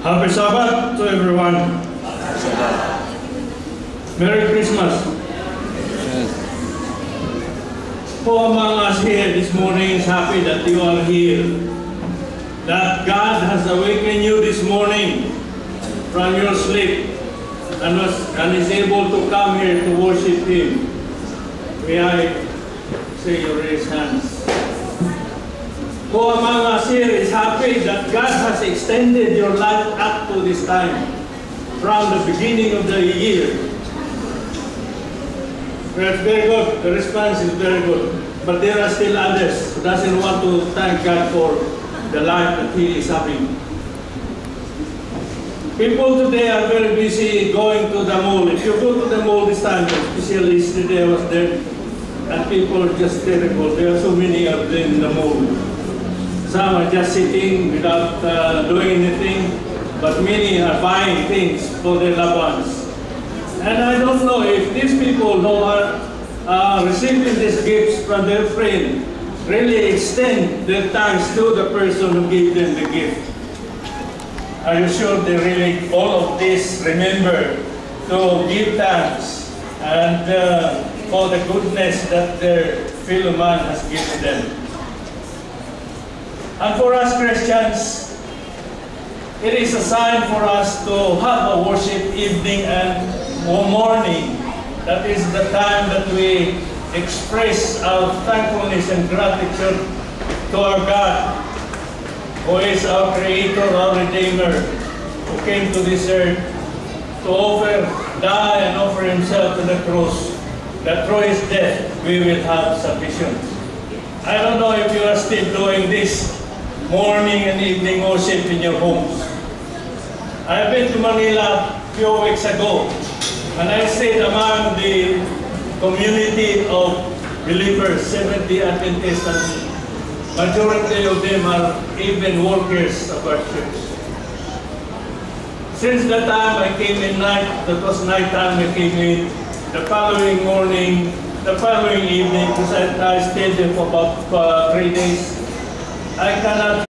Happy Sabbath to everyone. Merry Christmas. Who among us here this morning is happy that you are here? That God has awakened you this morning from your sleep and is able to come here to worship Him. May I see your raised hands? Who among us here is happy that God has extended your life up to this time, from the beginning of the year? That's very good. The response is very good. But there are still others who doesn't want to thank God for the life that He is having. People today are very busy going to the mall. If you go to the mall this time, especially yesterday I was there, and people are just terrible. There are so many of them in the mall. Some are just sitting without doing anything, but many are buying things for their loved ones. And I don't know if these people who are receiving these gifts from their friend really extend their thanks to the person who gave them the gift. Are you sure they really, all of this, remember to give thanks and for the goodness that their fellow man has given them? And for us Christians, it is a sign for us to have a worship evening and morning. That is the time that we express our thankfulness and gratitude to our God, who is our Creator, our Redeemer, who came to this earth to die and offer Himself to the cross, that through His death we will have salvation. I don't know if you are still doing this morning and evening worship in your homes. I've been to Manila a few weeks ago, and I stayed among the community of believers, Seventh-day Adventists, and majority of them are even workers of our church. Since that time I came in night, that was night time I came in, the following morning, the following evening, because I stayed there for about 3 days, I cannot